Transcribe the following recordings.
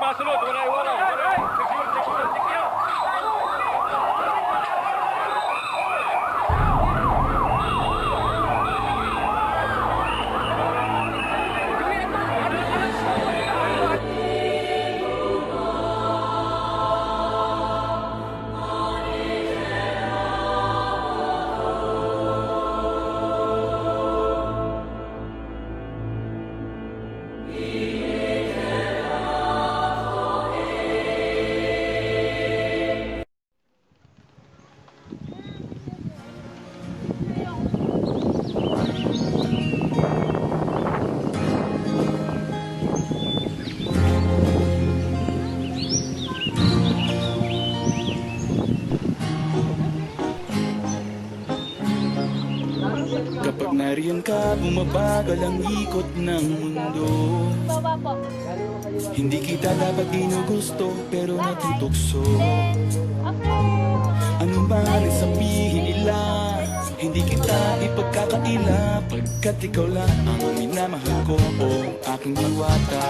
sumasunod, wala iwanan. Seksyon. Kapag nariyan ka, bumabagal ang ikot ng mundo. Hindi kita dapat ginugusto, pero natutukso. Anong man ang sabihin nila, hindi kita ipagkakaila, pagkat ikaw lang ang minamahal ko, o aking diwata.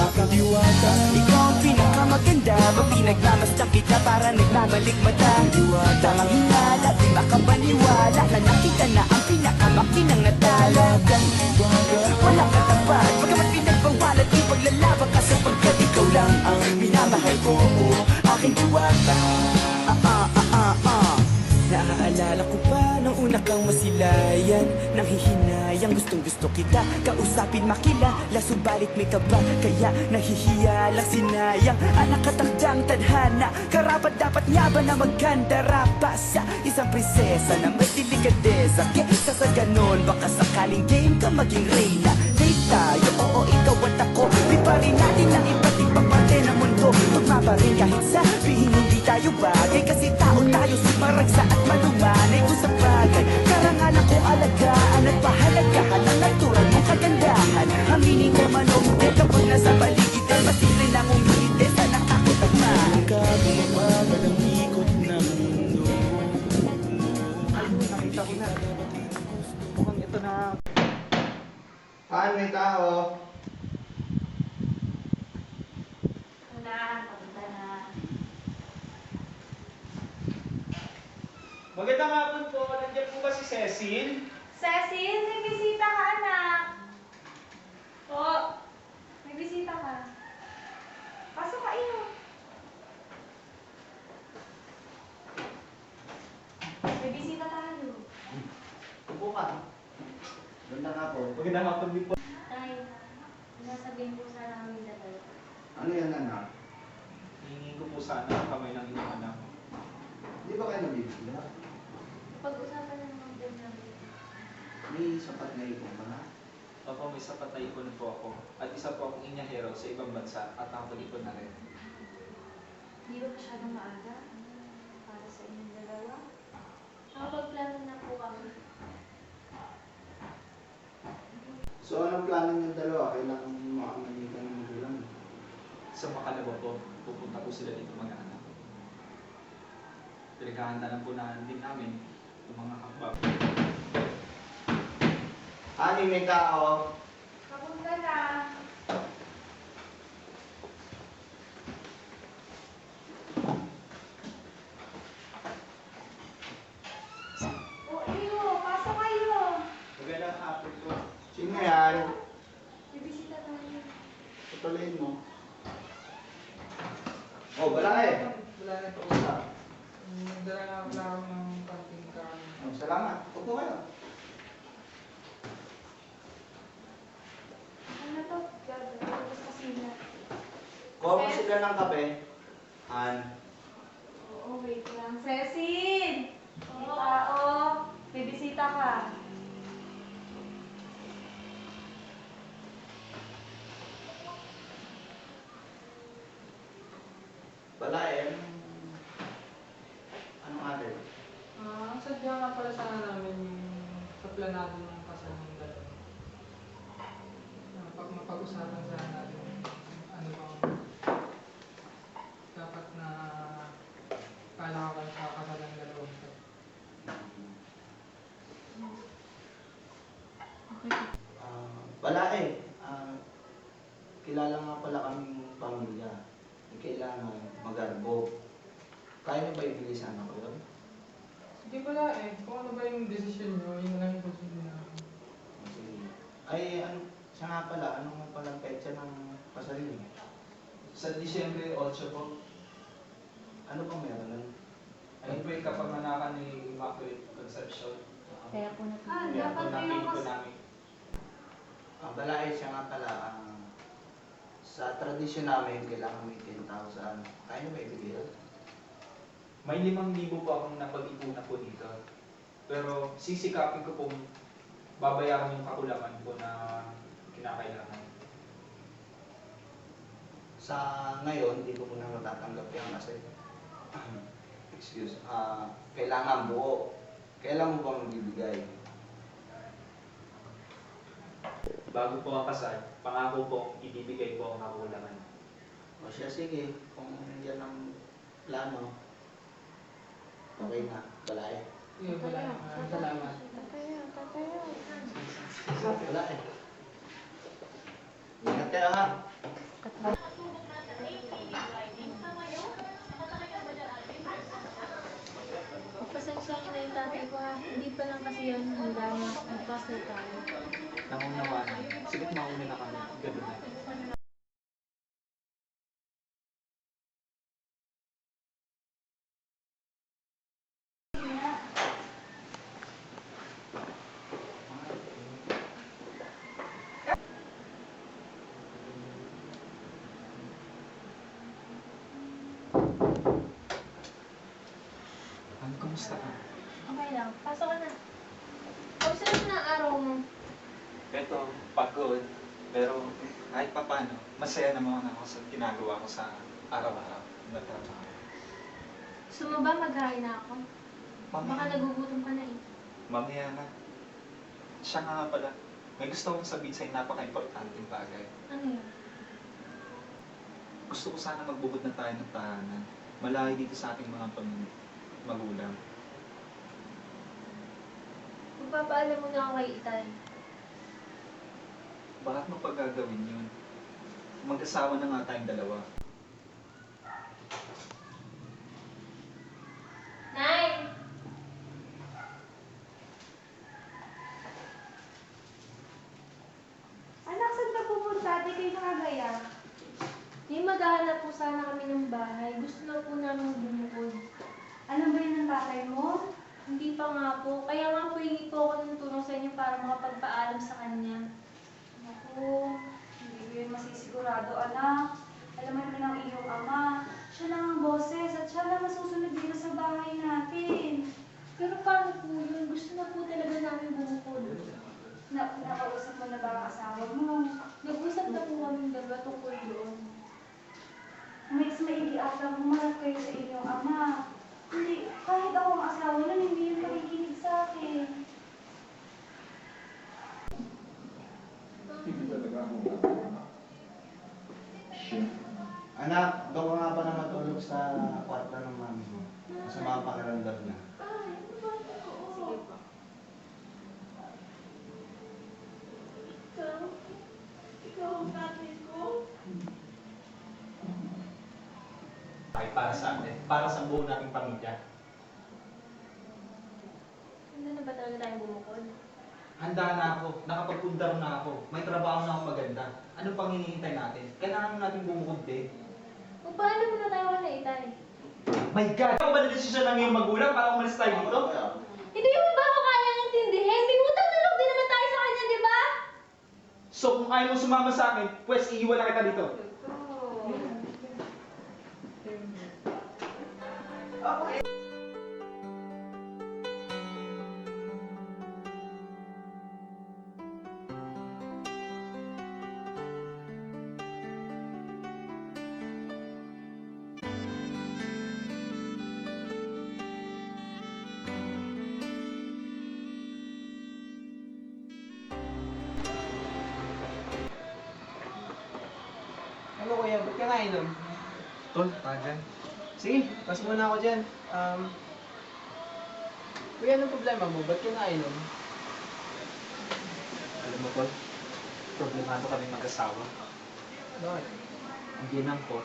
Aking diwata. Ikaw ang pinakamaganda, mapinagmamasdan kita para nagbabalik mata. Tamang hinala, di makapaniwala na nakita na ang pinakamakinang natalagang wala katapat, pagkamat pinagbawalan, ipaglalaban ka sapagkat ikaw lang ang minamahal ko, aking diwata. Naaalala ko pa nung una kang masilayan, nang hihinayang gustong gusto kita kausapin, makilala, subalit may kaba, kaya nahihiya lang, sinayang ang nakatakdang tadhana. Karapat dapat nga ba na magkandara pa sa isang prinsesa na may delikadesa, kesa sa ganon baka sakaling game ka maging reyna. Date tayo, oo, ikaw at ako, di pa rin natin ang iba't ibang parte ng mundo. Tugma pa rin kahit sabihin hindi tayo bagay, kasi tao tayo, sumaragsa at malumanay kung sa bagay. Karangalan ko alagaan at pahalagahan ang natural mong kagandahan. Aminin ko man o hindi, kapag nasa paligid ay masili lang umihite sa nakakot at mahal. Ka, bumabagal ang ikot ng mundo. Nakita ko na. Mukhang ito na. May tao. Papunta na. Magandang hapon po. Nandiyan po ba si Cecil? Cecil, may bisita ka, anak. May bisita ka. Pasok kayo. May bisita tayo. Upo ka. Magandang hapon. Magandang hapon din po. Tay, nasabihin ko sana kami dalawa. Ano yan, anak? Hingin ko po sana ang kamay ng inyong anak. Di ba kayo nabibigla? Pag-usapan na naman din namin. May sapat na ipon ka na? Opo, may sapat na ipon po ako. At isa po akong inyahero sa ibang bansa at nakapag-ipon na rin. Hindi ba masyadong maaga para sa inyong dalawa? Nakapagplano na po kami. So, anong plano niyo dalawa? Kailangan makamanitan ng magulang mo. Sa makalawa po, pupunta po sila dito mag-anak. Pinaghahanda lang po na din namin yung mga kakbab. May tao. Papunta na. Iyo, pasok kayo. Magandang hapon po. Sino yan? May bisita tayo. Patuloyin mo. Oh, balay. Wala na ito usap. Nagdala na ako lang ng konting karami. Oh, salamat. Upo kayo. Ano to? Gagawin sa kusina. Kuha mo sila ng kape. Han. Oo, wait lang. Cecil! May tao. May bisita ka. Balay. Anong atin? Ang sadya nga pala sana namin yung sa planado ng kasal ng dalawa. Pag mapag-usapan sana natin ano bang dapat na kalakawan sa kasal ng dalawa. Okay. Balay. kilala nga pala kaming pamilya. Kailangan mag-arbog. Kaya niyo ba ibigay sana ko yun? Sige pala eh, kung ano ba yung desisyon nyo, yun lang yung pagsunod namin. Sige. Ay, ano, siya nga pala, ano nga pala petsa ng kasal niyo? Sa Disyembre 8 po, Ano pang meron nun? ayun po yung kapamanakan ni Immaculate Conception. Kaya po na po. Kaya po namin po namin. Ang balay siya nga pala, sa tradisyon namin, kailangan may 10,000. Kaya niyo ba ibigay yun? May 5,000 po akong napag-ipunan po dito. Pero sisikapin ko pong babayaran yung kakulangan po na kinakailangan. Sa ngayon, hindi ko muna matatanggap yan kasi, kailangan buo. Kailan mo bang bibigay? Bago po ang kasal, pangako po, ibibigay po ang kakulangan. O siya, sige, kung yan ang plano, okay na, balay. Sige, wala. Maraming salamat. Balay. Ingat kayo ha. Pasensya ko na yung tatay ko ha. Hindi pa lang kasi yan handa na mag-pasal tayo. Nangunawa na. Sige, mauna na kami. Ganun na. Ano, kamusta ka? Okay lang. Pasok ka na. Kamusta naman ang araw mo? Ito, pagod. Pero kahit pa paano, masaya naman ako sa ginagawa ko sa araw-araw na trabaho. Gusto mo ba maghain na ako? Baka Mamaya, nagugutom ka na eh. mamaya na. Siya nga pala, may gusto kong sabihin sa'yo napaka-importanting bagay. Ano yun? Gusto ko sana magbubod na tayo ng tahanan. Malayo dito sa ating mga magulang. Magpapaalam mo na ako kay Itay. Bakit mo pa gagawin yun? Mag-asawa na nga tayong dalawa. Nay! Anak, saan ka pupunta? Di kayo nakagaya. Di maghahanap po sana kami ng bahay. Gusto lang po namin bumukod. Ano ba yun ng tatay mo? Hindi pa nga po. Kaya nga po hingi po ako ng tulong sa inyo para makapagpaalam sa kanya. Naku, hindi ko yun masisigurado, anak. Alam mo naman ang iyong ama. Siya lang ang boses at siya lang masusunod dito sa bahay natin. Pero paano po yun? Gusto na po talaga namin bumukod. Nakausap mo na ba ang asawa mo? Nag-usap na po kami dalawa tungkol doon. Mas maigi ata humarap kayo sa inyong ama. Hindi, kahit ako ang asawa nun, hindi yun pakikinig sa akin. Anak, doon ka nga pa na matulog sa kwarto ng mami mo. Masama ang pakiramdam niya. Sige po. Ay, para sa atin. Para sa buo nating pamilya. Hindi na ba talaga tayo bumukod? Handa na ako. Nakapagpundar na ako. May trabaho na akong maganda. Ano pang hinihintay natin? Kailangan natin bumukod din. Magpaalam muna tayo kay Itay. My God! Ako ba na desisyon ng iyong magulang para umalis tayo dito? Hindi mo ba ako kayang intindihin? May utang na loob din naman tayo sa kanya, di ba? So kung ayaw mo sumama sa akin, pwes iiwan na kita dito. Ano kuya, ba't ka nga inom? Tol, dyan. Sige, pas muna ako dyan. Kuya, anong problema mo? Ba't ka nga inom? Alam mo, Tol, problemado kami mag-asawa. Bakit? Ang ginang ko,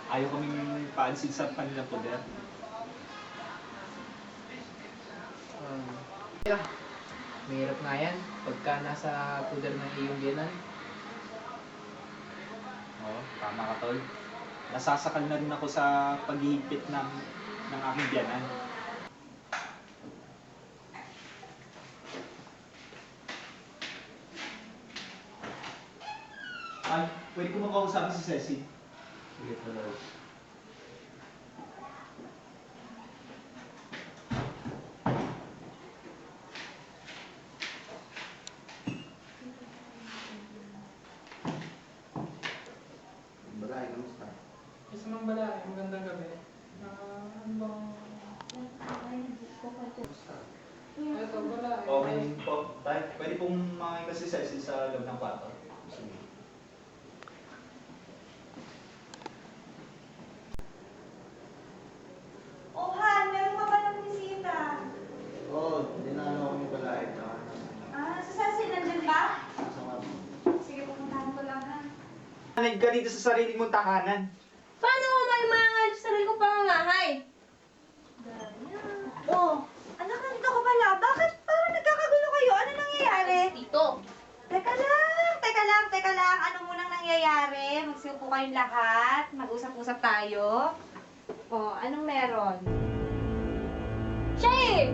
ayaw kaming paansin sa kanilang poder. Yeah. Mahirap nga yan. Pagka nasa puder ng iyong biyanan. Oo, tama ka, tol. Nasasakal na rin ako sa paghihigpit ng aking biyanan. Ay, pwede ko makausapin si Ceci. Sige, tol. Balay, kamusta? Isa mang bala, magandang gabi. Ano bang... Kamusta? Ito, bala. Okay po. Tay, pwede pong makikita si Ceci sa loob ng kwarto. Sige. Oh, Han, meron ka ba ng bisita? Oo, dinalo ko yung balay. Ah, sa Ceci, nandyan ba? Sama mo. Sige, pupuntahan ko lang, Han. Nanig ka dito sa sariling mong tahanan. Paano ko maimangal sa sarili ko pangangahay? Oh, anak, nandito ka pala. Bakit parang nagkakagulo kayo? Ano nangyayari? Tito. Teka lang. Ano munang nangyayari? Magsiupo kayong lahat. Mag-usap-usap tayo. Oh, anong meron? Siya eh!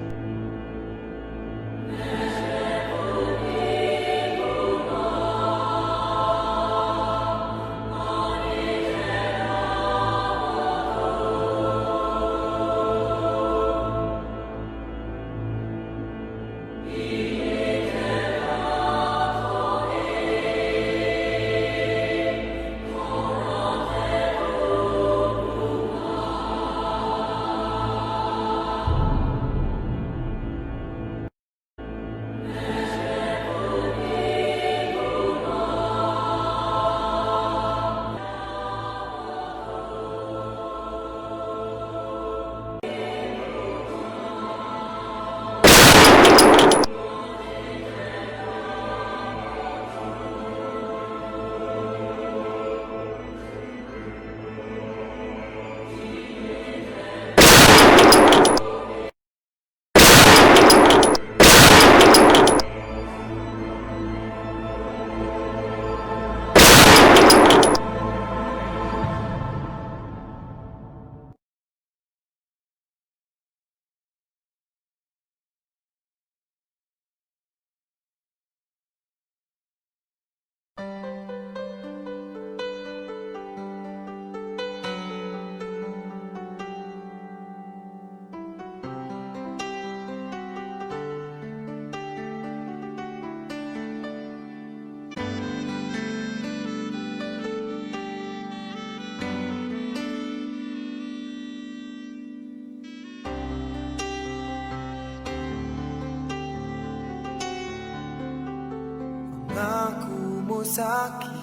Pangako mo sa'kin,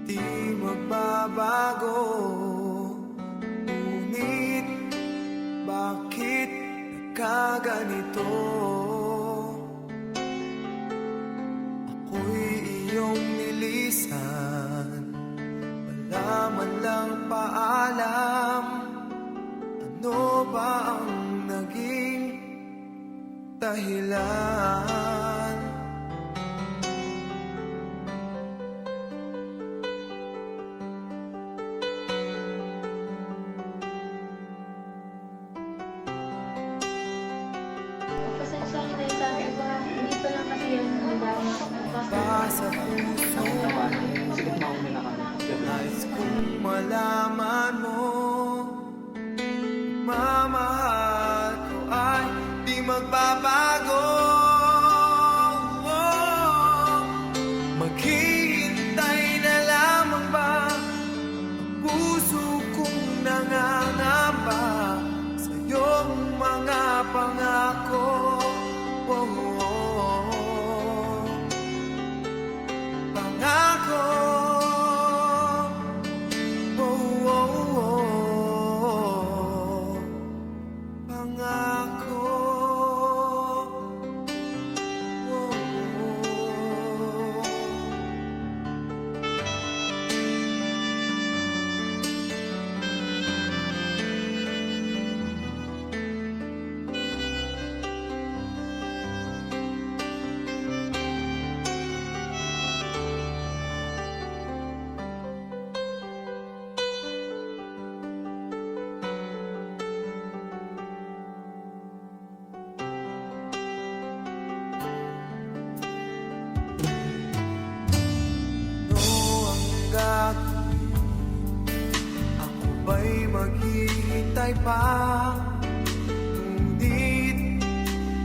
di magbabago. Ngunit, bakit nagkaganito? Ako'y iyong nilisan, wala man lang paalam. Ano ba ang naging dahilan? Pasensya ko na yung sabi ko ha. Hindi pa lang kasi yun ang dami. Basa puso, Sige, mauna na kami. nais kong malaman mo, mamahal ko ay di magbabago. maghihintay pa. Ngunit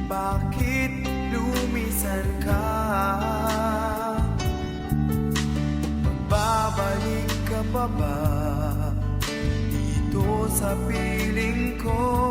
bakit lumisan ka? Magbabalik ka pa ba dito sa piling ko?